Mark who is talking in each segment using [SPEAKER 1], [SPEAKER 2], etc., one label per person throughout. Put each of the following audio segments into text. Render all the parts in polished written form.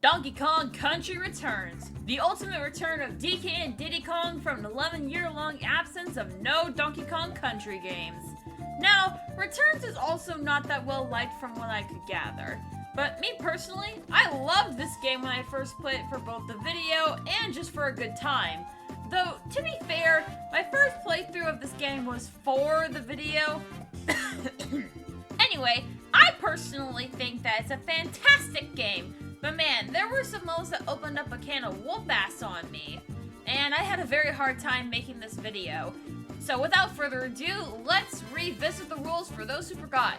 [SPEAKER 1] Donkey Kong Country returns. The ultimate return of DK and Diddy Kong from an 11-year-long absence of no Donkey Kong Country games. Now, Returns is also not that well liked from what I could gather. But me personally, I loved this game when I first played it for both the video and just for a good time. Though, to be fair, my first playthrough of this game was for the video. Anyway, I personally think that it's a fantastic game. But man, there were some moments that opened up a can of whoop ass on me. And I had a very hard time making this video. So without further ado, let's revisit the rules for those who forgot.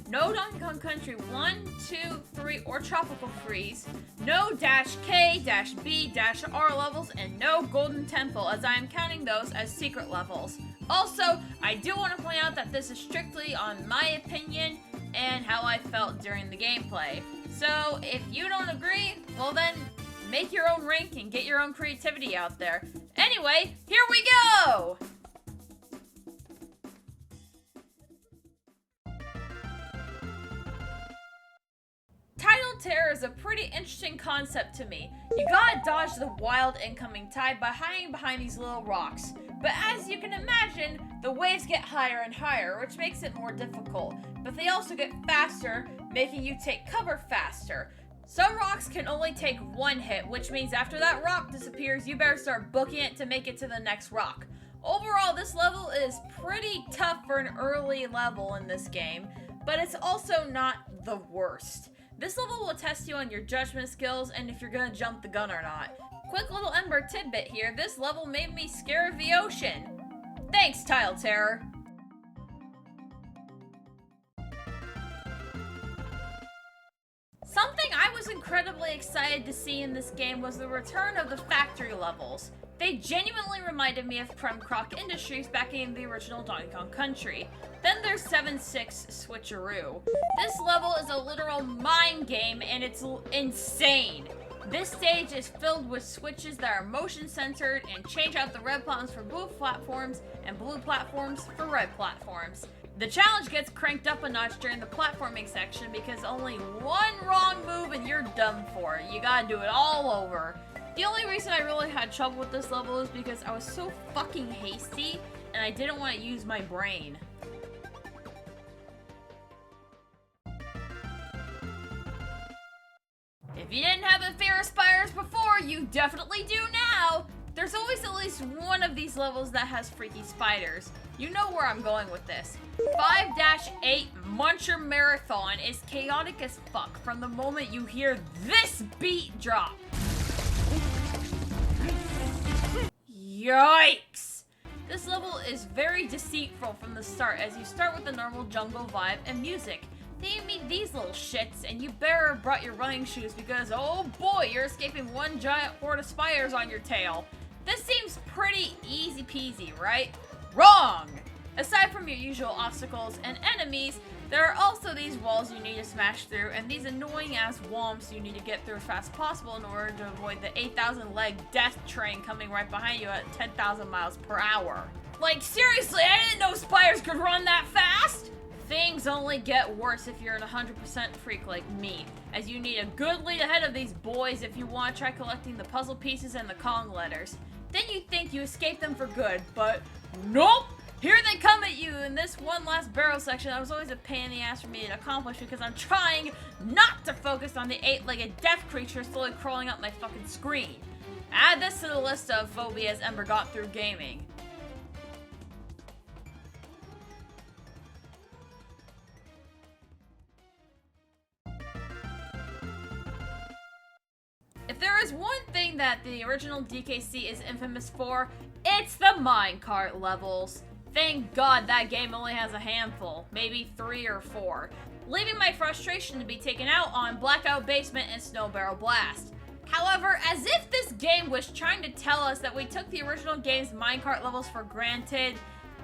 [SPEAKER 1] No Donkey Kong Country 1, 2, 3, or Tropical Freeze. No -K, -B, -R levels, and no Golden Temple, as I am counting those as secret levels. Also, I do want to point out that this is strictly on my opinion and how I felt during the gameplay. So, if you don't agree, well then, make your own rank and get your own creativity out there. Anyway, here we go! Tidal Terror is a pretty interesting concept to me. You gotta dodge the wild incoming tide by hiding behind these little rocks. But as you can imagine, the waves get higher and higher, which makes it more difficult. But they also get faster, making you take cover faster. Some rocks can only take one hit, which means after that rock disappears, you better start booking it to make it to the next rock. Overall, this level is pretty tough for an early level in this game, but it's also not the worst. This level will test you on your judgment skills and if you're gonna jump the gun or not. Quick little Embur tidbit here, this level made me scared of the ocean. Thanks, Tidal Terror. Something I was incredibly excited to see in this game was the return of the factory levels. They genuinely reminded me of Prem Croc Industries back in the original Donkey Kong Country. Then there's 7-6 Switcheroo. This level is a literal mind game and it's insane. This stage is filled with switches that are motion censored and change out the red platforms for blue platforms and blue platforms for red platforms. The challenge gets cranked up a notch during the platforming section because only one wrong move and you're done for. You gotta do it all over. The only reason I really had trouble with this level is because I was so fucking hasty and I didn't want to use my brain. If you didn't have a fear of spiders before, you definitely do now! There's always at least one of these levels that has freaky spiders. You know where I'm going with this. 5-8 Muncher Marathon is chaotic as fuck from the moment you hear this beat drop. Yikes! This level is very deceitful from the start as you start with the normal jungle vibe and music. Then you meet these little shits and you better have brought your running shoes because oh boy, you're escaping one giant horde of spiders on your tail. This seems pretty easy peasy, right? Wrong! Aside from your usual obstacles and enemies, there are also these walls you need to smash through and these annoying ass womps you need to get through as fast as possible in order to avoid the 8,000 leg death train coming right behind you at 10,000 miles per hour. Like seriously, I didn't know spiders could run that fast! Things only get worse if you're an 100% freak like me, as you need a good lead ahead of these boys if you want to try collecting the puzzle pieces and the Kong letters. Then you think you escaped them for good, but nope! Here they come at you in this one last barrel section that was always a pain in the ass for me to accomplish because I'm trying not to focus on the 8-legged death creature slowly crawling up my fucking screen. Add this to the list of phobias Embur got through gaming. If there is one thing that the original DKC is infamous for, it's the minecart levels. Thank God that game only has a handful, maybe 3 or 4, leaving my frustration to be taken out on Blackout Basement and Snow Barrel Blast. However, as if this game was trying to tell us that we took the original game's minecart levels for granted,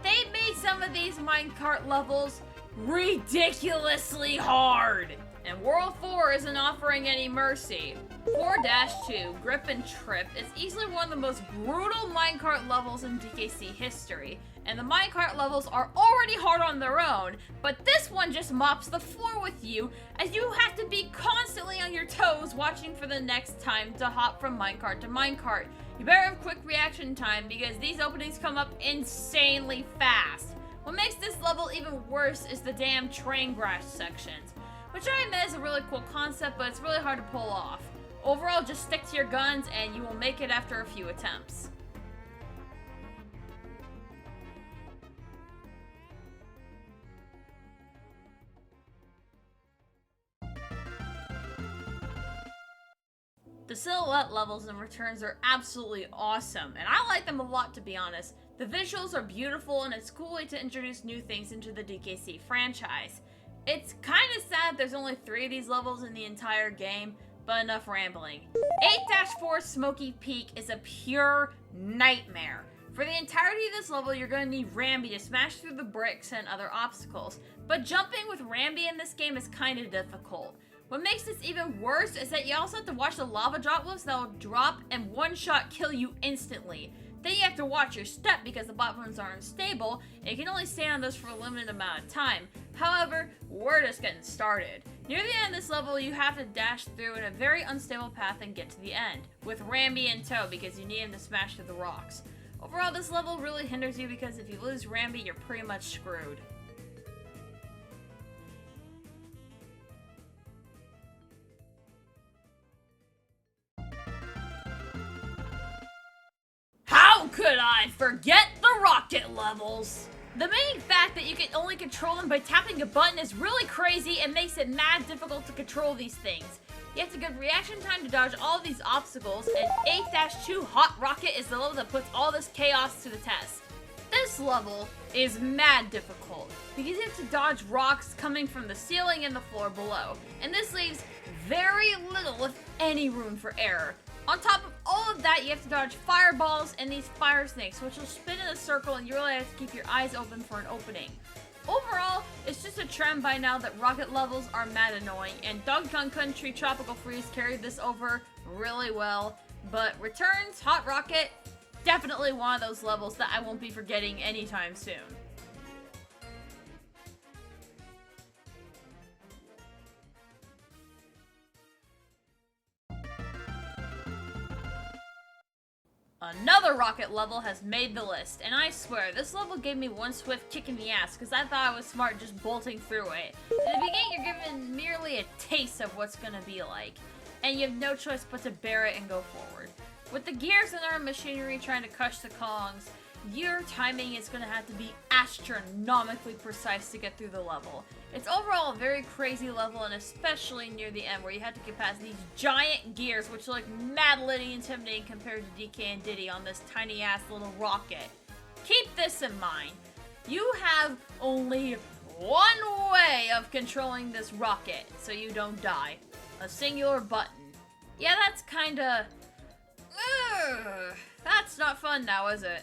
[SPEAKER 1] they made some of these minecart levels ridiculously hard. And World 4 isn't offering any mercy. 4-2, Grip and Trip, is easily one of the most brutal minecart levels in DKC history. And the minecart levels are already hard on their own, but this one just mops the floor with you, as you have to be constantly on your toes watching for the next time to hop from minecart to minecart. You better have quick reaction time, because these openings come up insanely fast. What makes this level even worse is the damn train crash sections, which I admit is a really cool concept, but it's really hard to pull off. Overall, just stick to your guns and you will make it after a few attempts. The silhouette levels and returns are absolutely awesome, and I like them a lot, to be honest. The visuals are beautiful, and it's a cool way to introduce new things into the DKC franchise. It's kind of sad there's only 3 of these levels in the entire game, but enough rambling. 8-4 Smoky Peak is a pure nightmare. For the entirety of this level, you're going to need Rambi to smash through the bricks and other obstacles, but jumping with Rambi in this game is kind of difficult. What makes this even worse is that you also have to watch the lava droplets that will drop and one-shot kill you instantly. Then you have to watch your step because the platforms are unstable, and you can only stay on those for a limited amount of time. However, we're just getting started. Near the end of this level, you have to dash through in a very unstable path and get to the end, with Rambi in tow because you need him to smash through the rocks. Overall, this level really hinders you because if you lose Rambi, you're pretty much screwed. How could I forget the rocket levels? The main fact that you can only control them by tapping a button is really crazy and makes it mad difficult to control these things. You have to give reaction time to dodge all of these obstacles, and 8-2 Hot Rocket is the level that puts all this chaos to the test. This level is mad difficult because you have to dodge rocks coming from the ceiling and the floor below, and this leaves very little, if any, room for error. On top of all of that, you have to dodge fireballs and these fire snakes, which will spin in a circle, and you really have to keep your eyes open for an opening. Overall, it's just a trend by now that rocket levels are mad annoying, and Donkey Kong Country Tropical Freeze carried this over really well, but Returns, Hot Rocket, definitely one of those levels that I won't be forgetting anytime soon. Another rocket level has made the list, and I swear, this level gave me one swift kick in the ass because I thought I was smart just bolting through it. In the beginning, you're given merely a taste of what's gonna be like, and you have no choice but to bear it and go forward. With the gears and our machinery trying to crush the Kongs, your timing is going to have to be astronomically precise to get through the level. It's overall a very crazy level, and especially near the end where you have to get past these giant gears which look madly intimidating compared to DK and Diddy on this tiny ass little rocket. Keep this in mind. You have only one way of controlling this rocket so you don't die. A singular button. Yeah, that's kinda... that's not fun now, is it?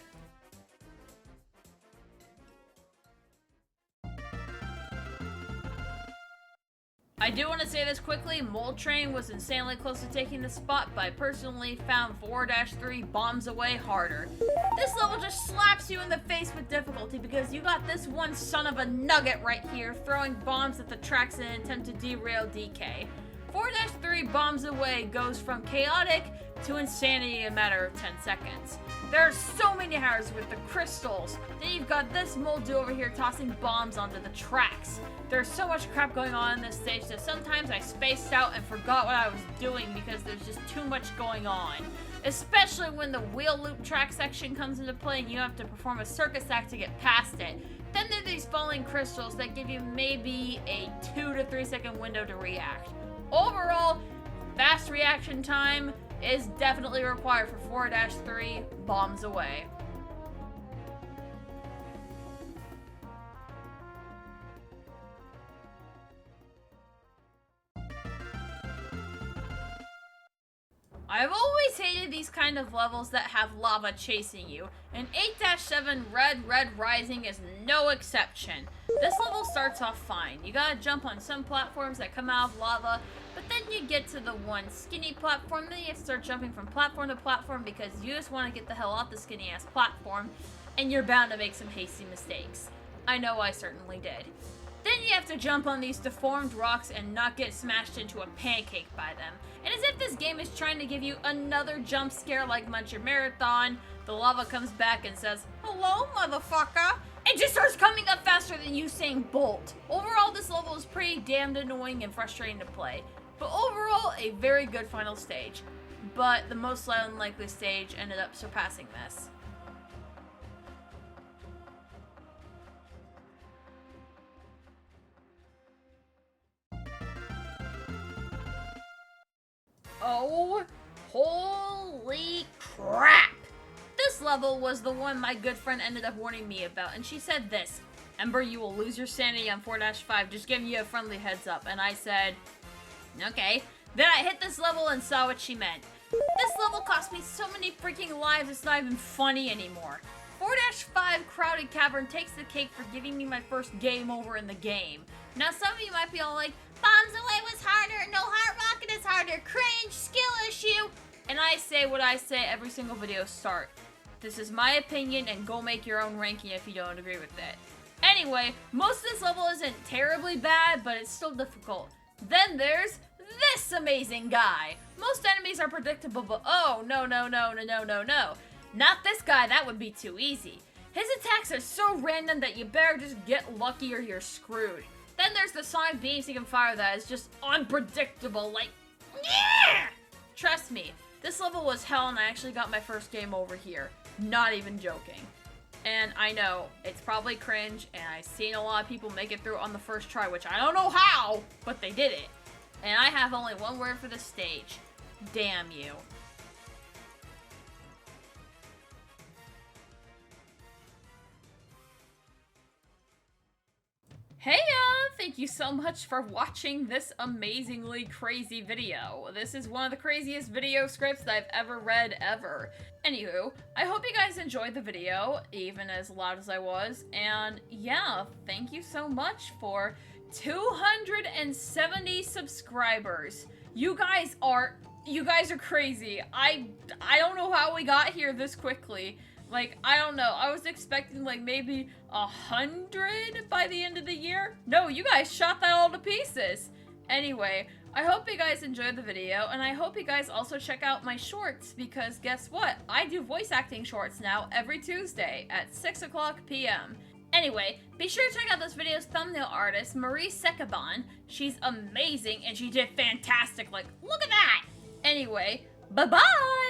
[SPEAKER 1] I do want to say this quickly, Mold Train was insanely close to taking the spot, but I personally found 4-3 Bombs Away harder. This level just slaps you in the face with difficulty because you got this one son of a nugget right here throwing bombs at the tracks in an attempt to derail DK. 4-3 Bombs Away goes from chaotic to insanity in a matter of 10 seconds. There are so many hazards with the crystals. Then you've got this mold dude over here tossing bombs onto the tracks. There's so much crap going on in this stage that sometimes I spaced out and forgot what I was doing because there's just too much going on. Especially when the wheel loop track section comes into play and you have to perform a circus act to get past it. Then there are these falling crystals that give you maybe a 2 to 3 second window to react. Overall, fast reaction time is definitely required for 4-3 Bombs Away. I've always hated these kind of levels that have lava chasing you, and 8-7 Red Rising is no exception. This level starts off fine. You gotta jump on some platforms that come out of lava, but then you get to the one skinny platform, then you have to start jumping from platform to platform because you just want to get the hell off the skinny ass platform, and you're bound to make some hasty mistakes. I know I certainly did. Then you have to jump on these deformed rocks and not get smashed into a pancake by them. And as if this game is trying to give you another jump scare like Muncher Marathon, the lava comes back and says, "Hello, motherfucker!" and just starts coming up faster than Usain Bolt. Overall, this level is pretty damned annoying and frustrating to play. But overall, a very good final stage. But the most unlikely stage ended up surpassing this. Oh, holy crap! This level was the one my good friend ended up warning me about, and she said this: "Ember, you will lose your sanity on 4-5, just giving you a friendly heads up." And I said, okay. Then I hit this level and saw what she meant. This level cost me so many freaking lives, it's not even funny anymore. 4-5 Crowded Cavern takes the cake for giving me my first game over in the game. Now some of you might be all like, "Bombs Away was harder, No Heart Rocket is harder, cringe, skill issue." And I say what I say every single video start. This is my opinion, and go make your own ranking if you don't agree with it. Anyway, most of this level isn't terribly bad, but it's still difficult. Then there's this amazing guy. Most enemies are predictable, but oh, no. Not this guy, that would be too easy. His attacks are so random that you better just get lucky or you're screwed. Then there's the sonic beams he can fire that is just unpredictable, like, yeah! Trust me, this level was hell and I actually got my first game over here. Not even joking. And I know, it's probably cringe, and I've seen a lot of people make it through on the first try, which I don't know how, but they did it. And I have only one word for this stage. Damn you. Hey, thank you so much for watching this amazingly crazy video. This is one of the craziest video scripts that I've ever read ever. Anywho, I hope you guys enjoyed the video, even as loud as I was, and yeah, thank you so much for 270 subscribers. You guys are crazy. I don't know how we got here this quickly. Like, I don't know. I was expecting, like, maybe 100 by the end of the year. No, you guys shot that all to pieces. Anyway, I hope you guys enjoyed the video, and I hope you guys also check out my shorts, because guess what? I do voice acting shorts now every Tuesday at 6:00 p.m. Anyway, be sure to check out this video's thumbnail artist, Marise. She's amazing, and she did fantastic. Like, look at that! Anyway, bye-bye!